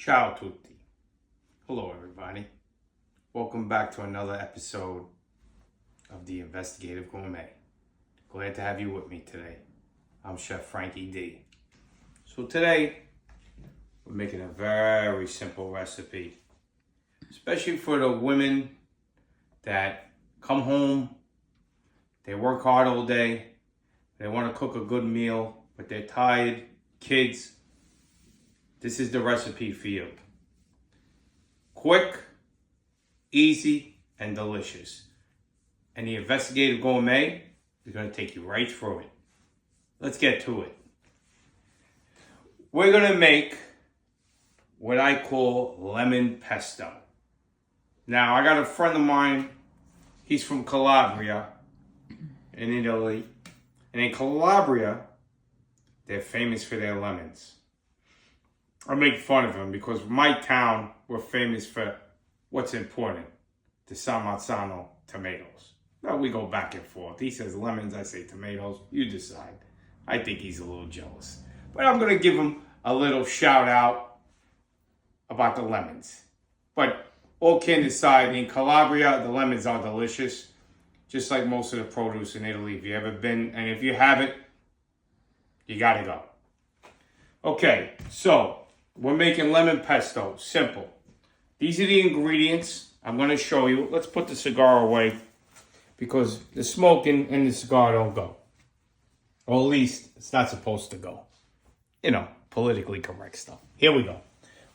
Ciao tutti. Hello everybody. Welcome back to another episode of the Investigative Gourmet. Glad to have you with me today. I'm Chef Frankie D. So today, we're making a very simple recipe. Especially for the women that come home, they work hard all day, they want to cook a good meal, but they're tired, kids. This is the recipe for you. Quick, easy, and delicious. And the Investigative Gourmet is going to take you right through it. Let's get to it. We're going to make what I call lemon pesto. Now, I got a friend of mine, he's from Calabria in Italy. And in Calabria, they're famous for their lemons. I make fun of him because my town, we're famous for what's important, the San Marzano tomatoes. Now we go back and forth. He says lemons, I say tomatoes. You decide. I think he's a little jealous. But I'm going to give him a little shout out about the lemons. But all kidding aside, in Calabria, the lemons are delicious. Just like most of the produce in Italy. If you ever been, and if you haven't, you got to go. Okay, so we're making lemon pesto. Simple. These are the ingredients I'm going to show you. Let's put the cigar away because the smoke and the cigar don't go. Or at least it's not supposed to go. You know, politically correct stuff. Here we go.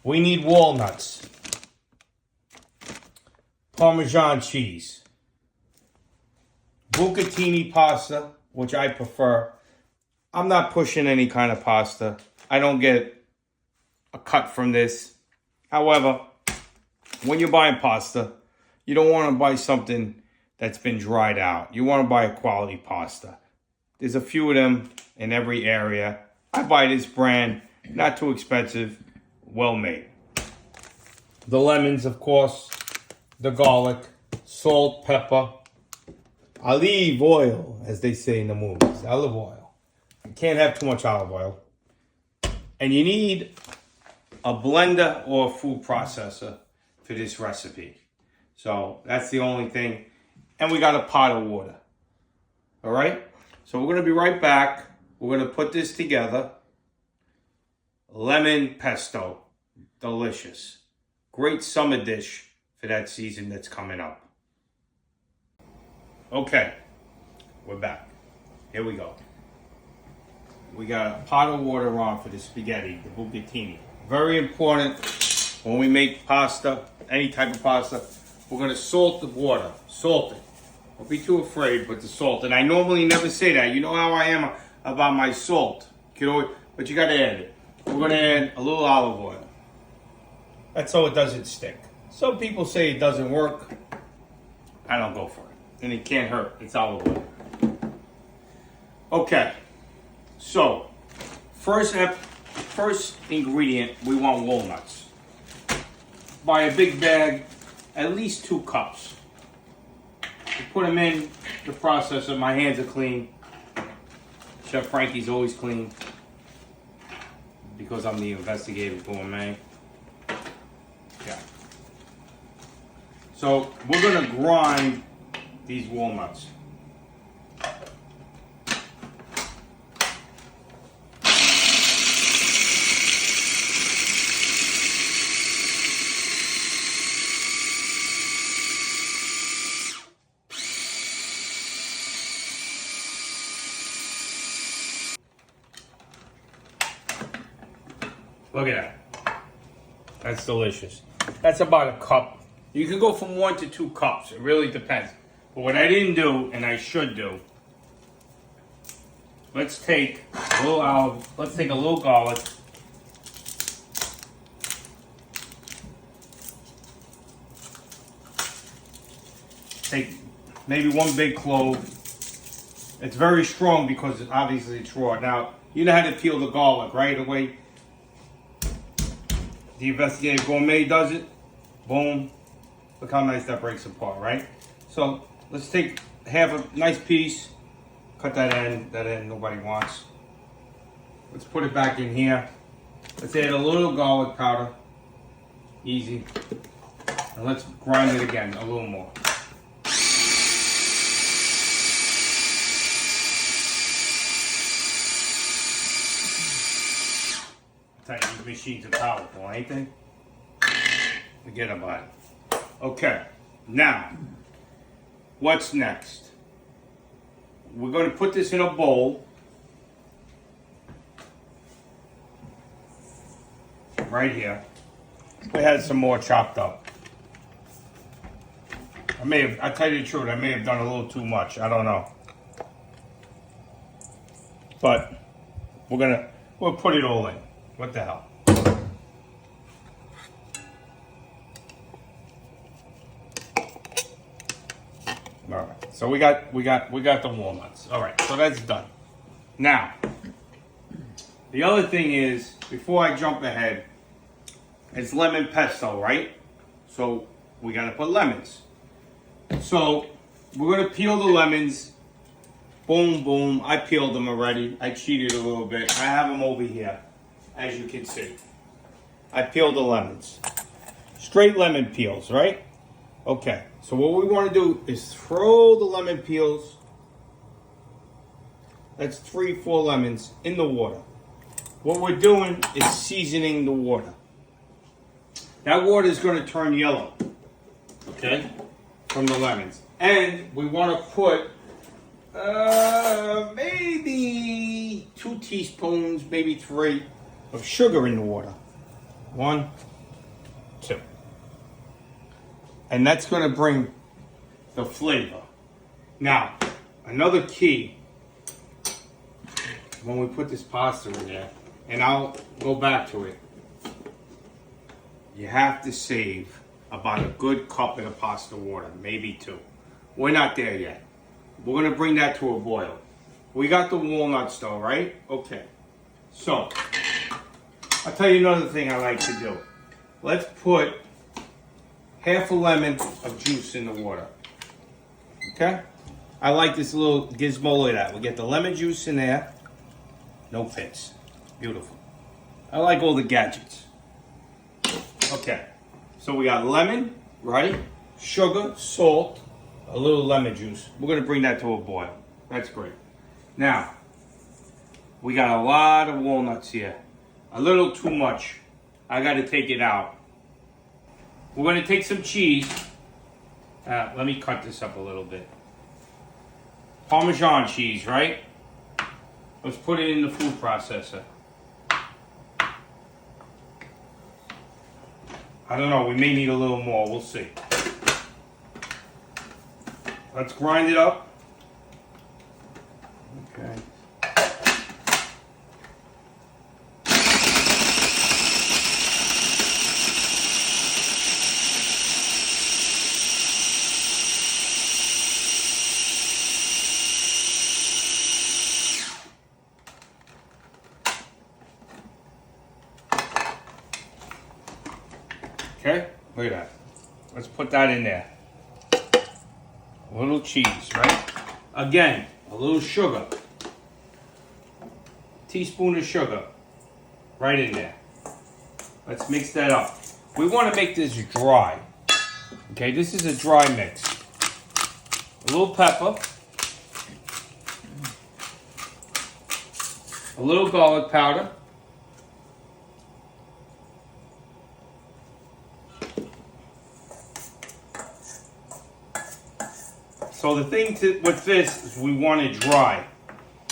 We need walnuts, Parmesan cheese, bucatini pasta, which I prefer. I'm not pushing any kind of pasta. I don't get a cut from this. However, when you're buying pasta, you don't want to buy something that's been dried out. You want to buy a quality pasta. There's a few of them in every area. I buy this brand, not too expensive, well made. The lemons, of course, the garlic, salt, pepper, olive oil, as they say in the movies, olive oil. You can't have too much olive oil. And you need a blender or a food processor for this recipe. So that's the only thing. And we got a pot of water. All right? So we're going to be right back. We're going to put this together. Lemon pesto. Delicious. Great summer dish for that season that's coming up. Okay. We're back. Here we go. We got a pot of water on for the spaghetti, the bucatini. Very important when we make pasta, any type of pasta, we're going to salt the water. Salt it. Don't be too afraid with the salt. And I normally never say that. You know how I am about my salt. But you got to add it. We're going to add a little olive oil. That's so it doesn't stick. Some people say it doesn't work. I don't go for it. And it can't hurt. It's olive oil. Okay. So, first ingredient, we want walnuts. Buy a big bag, at least 2 cups. You put them in the processor. My hands are clean. Chef Frankie's always clean because I'm the Investigative Gourmet. Yeah. So, we're going to grind these walnuts. Look at that. That's delicious. That's about a cup. You can go from 1 to 2 cups. It really depends. But what I didn't do, and I should do, let's take a little olive. Let's take a little garlic. Take maybe 1 big clove. It's very strong because obviously it's raw. Now, you know how to peel the garlic, right? The way the Investigative Gourmet does it. Boom. Look how nice that breaks apart, right? So let's take half a nice piece. Cut that end nobody wants. Let's put it back in here. Let's add a little garlic powder. Easy. And let's grind it again a little more. I tell you, these machines are powerful, ain't they? Forget about it. Okay, now, what's next? We're going to put this in a bowl. Right here. We had some more chopped up. I tell you the truth, I may have done a little too much. I don't know. But we'll put it all in. What the hell? All right. So we got the walnuts. All right. So that's done. Now, the other thing is, before I jump ahead, it's lemon pesto, right? So we gotta put lemons. So we're gonna peel the lemons. Boom, boom. I peeled them already. I cheated a little bit. I have them over here, as you can see. I peeled the lemons. Straight lemon peels, right? Okay. So what we want to do is throw the lemon peels. That's 3-4 lemons in the water. What we're doing is seasoning the water. That water is going to turn yellow, okay, from the lemons. And we want to put maybe 2 teaspoons, maybe 3 of sugar in the water. 1, 2. And that's going to bring the flavor. Now, another key, when we put this pasta in there, and I'll go back to it, you have to save about a good cup of the pasta water, maybe 2. We're not there yet. We're going to bring that to a boil. We got the walnuts though, right? Okay. So, I'll tell you another thing I like to do. Let's put half a lemon of juice in the water. Okay? I like this little gizmo of that. We get the lemon juice in there. No pits. Beautiful. I like all the gadgets. Okay. So we got lemon, right? Sugar, salt, a little lemon juice. We're going to bring that to a boil. That's great. Now, we got a lot of walnuts here. A little too much. I got to take it out. We're going to take some cheese. Let me cut this up a little bit. Parmesan cheese, right? Let's put it in the food processor. I don't know, we may need a little more, we'll see. Let's grind it up. Okay. Okay, look at that. Let's put that in there. A little cheese, right? Again, a little sugar. Teaspoon of sugar. Right in there. Let's mix that up. We want to make this dry. Okay, this is a dry mix. A little pepper. A little garlic powder. So the thing with this is we want it dry.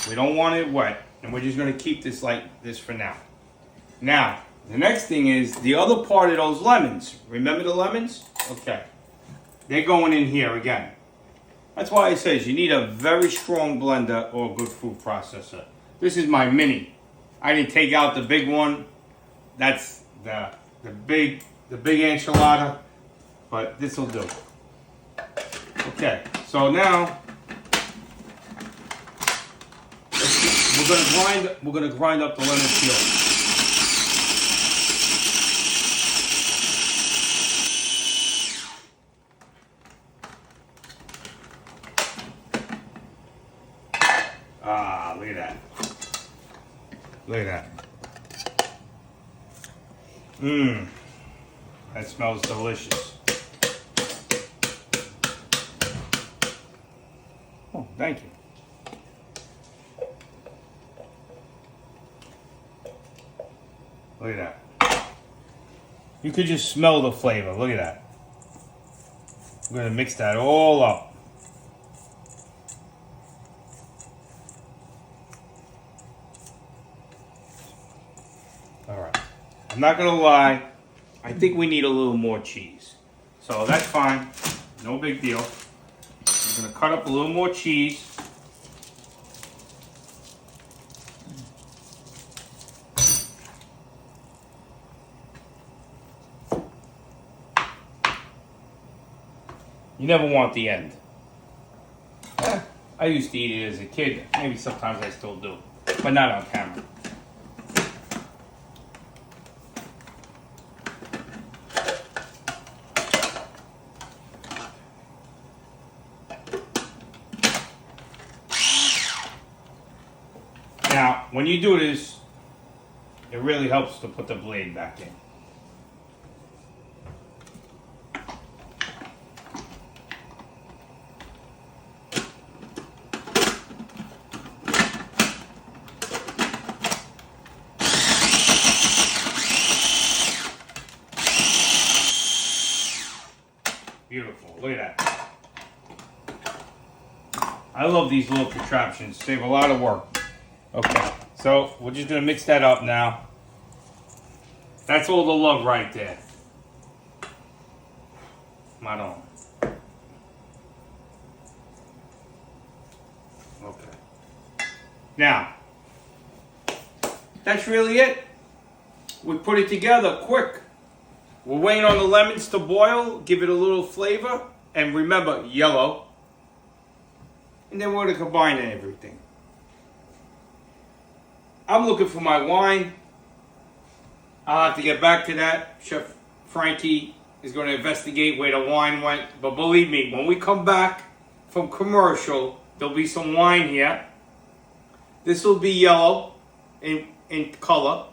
We don't want it wet. And we're just going to keep this like this for now. Now, the next thing is the other part of those lemons. Remember the lemons? Okay. They're going in here again. That's why it says you need a very strong blender or a good food processor. This is my mini. I didn't take out the big one. That's the big enchilada. But this will do. Okay. So now we're gonna grind up the lemon peel. Ah, look at that. Look at that. That smells delicious. Oh, thank you. Look at that. You could just smell the flavor. Look at that. I'm going to mix that all up. All right. I'm not going to lie. I think we need a little more cheese. So that's fine. No big deal. I'm going to cut up a little more cheese. You never want the end. I used to eat it as a kid. Maybe sometimes I still do. But not on camera. Now, when you do this, it really helps to put the blade back in. Beautiful. Look at that. I love these little contraptions. Save a lot of work. Okay, so we're just going to mix that up now. That's all the love right there. Right on. Okay. Now, that's really it. We put it together quick. We're waiting on the lemons to boil, give it a little flavor, and remember, yellow. And then we're going to combine everything. I'm looking for my wine. I'll have to get back to that. Chef Frankie is going to investigate where the wine went. But believe me, when we come back from commercial, there'll be some wine here. This will be yellow in color.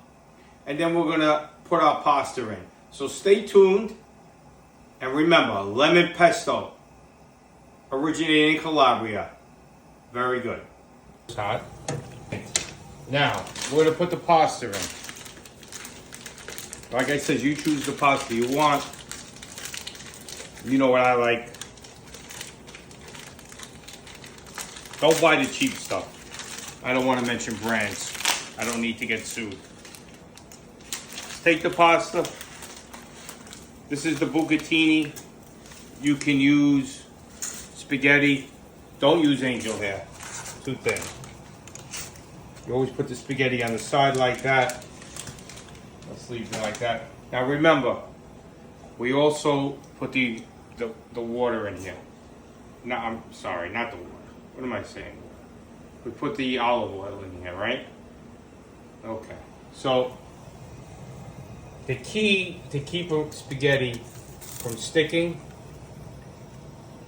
And then we're going to put our pasta in. So stay tuned. And remember, lemon pesto. Originating in Calabria. Very good. It's hot. Now, we're going to put the pasta in. Like I said, you choose the pasta you want. You know what I like. Don't buy the cheap stuff. I don't want to mention brands. I don't need to get sued. Take the pasta. This is the bucatini. You can use spaghetti. Don't use angel hair. Too thin. You always put the spaghetti on the side like that. Let's leave it like that. Now remember, we also put the water in here. No, I'm sorry, not the water. What am I saying? We put the olive oil in here, right? Okay. So the key to keep spaghetti from sticking,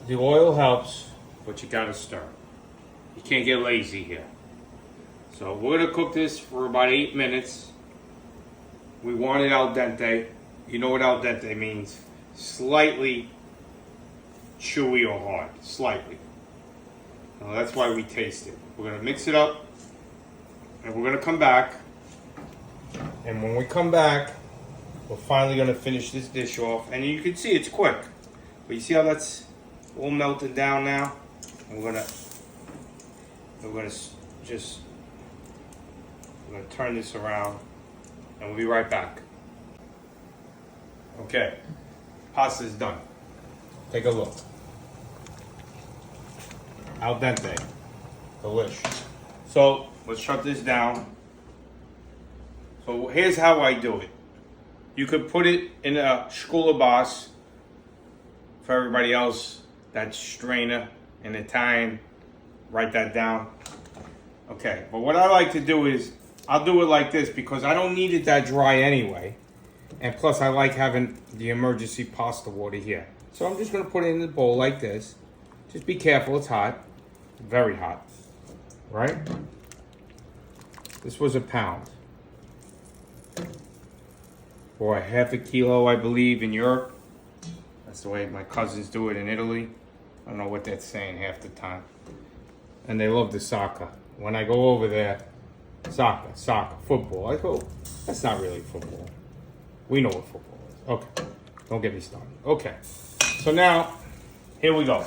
the oil helps, but you gotta stir. You can't get lazy here. So we're going to cook this for about 8 minutes. We want it al dente. You know what al dente means. Slightly chewy or hard. Slightly. Now that's why we taste it. We're going to mix it up. And we're going to come back. And when we come back, we're finally going to finish this dish off. And you can see it's quick. But you see how that's all melted down now? And we're going to turn this around and we'll be right back. Okay, pasta's done. Take a look. Al dente. Delish. So let's shut this down. So here's how I do it. You could put it in a scuolabas. For everybody else, that's strainer in Italian. Write that down. Okay, but what I like to do is, I'll do it like this because I don't need it that dry anyway. And plus I like having the emergency pasta water here. So I'm just going to put it in the bowl like this. Just be careful, it's hot. Very hot. Right? This was a pound. for a half a kilo, I believe, in Europe. That's the way my cousins do it in Italy. I don't know what that's saying half the time. And they love the soccer. When I go over there, soccer, football. I go, that's not really football. We know what football is. Okay, don't get me started. Okay, so now, here we go.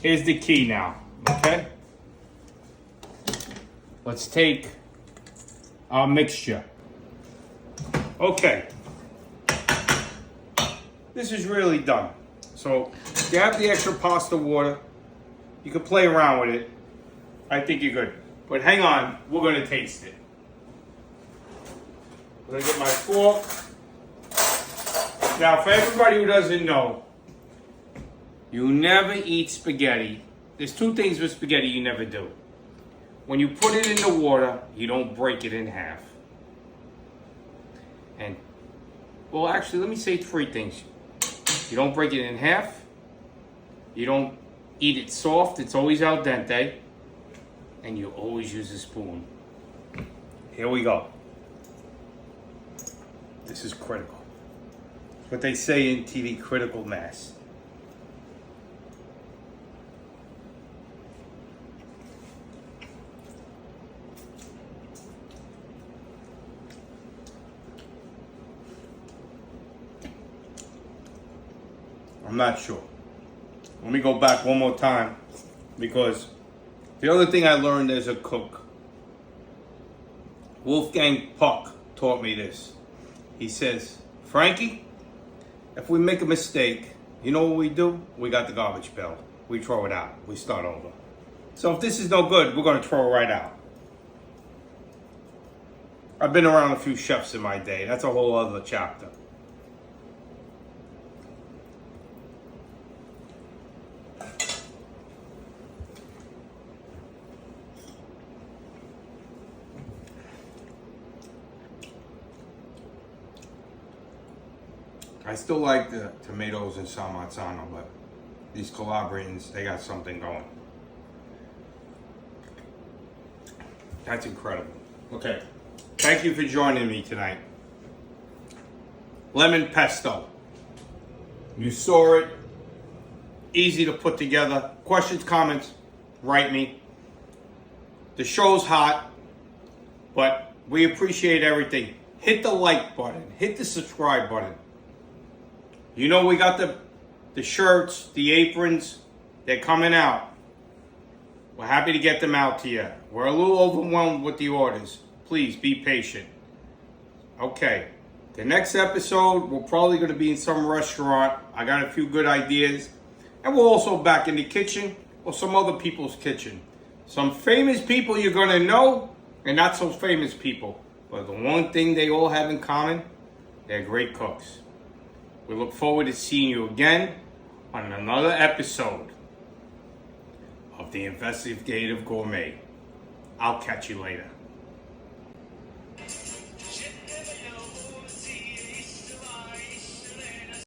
Here's the key now, okay? Let's take our mixture. Okay. This is really done. So, you have the extra pasta water. You can play around with it. I think you're good. But hang on, we're gonna taste it. I'm gonna get my fork. Now, for everybody who doesn't know, you never eat spaghetti. There's two things with spaghetti you never do. When you put it in the water, you don't break it in half. And, well, actually, let me say three things. You don't break it in half. You don't eat it soft. It's always al dente. And you always use a spoon. Here we go. This is critical. It's what they say in TV, critical mass. I'm not sure. Let me go back one more time, because the other thing I learned as a cook, Wolfgang Puck taught me this. He says, Frankie, if we make a mistake, you know what we do? We got the garbage pail. We throw it out. We start over. So if this is no good, we're going to throw it right out. I've been around a few chefs in my day. That's a whole other chapter. I still like the tomatoes and salmazzano, but these Calabrians, they got something going. That's incredible. Okay, thank you for joining me tonight. Lemon Pesto. You saw it. Easy to put together. Questions, comments, write me. The show's hot, but we appreciate everything. Hit the like button. Hit the subscribe button. You know we got the shirts, the aprons, they're coming out. We're happy to get them out to you. We're a little overwhelmed with the orders. Please be patient. Okay, the next episode, we're probably going to be in some restaurant. I got a few good ideas. And we're also back in the kitchen or some other people's kitchen. Some famous people you're going to know and not so famous people. But the one thing they all have in common, they're great cooks. We look forward to seeing you again on another episode of the Investigative Gourmet. I'll catch you later.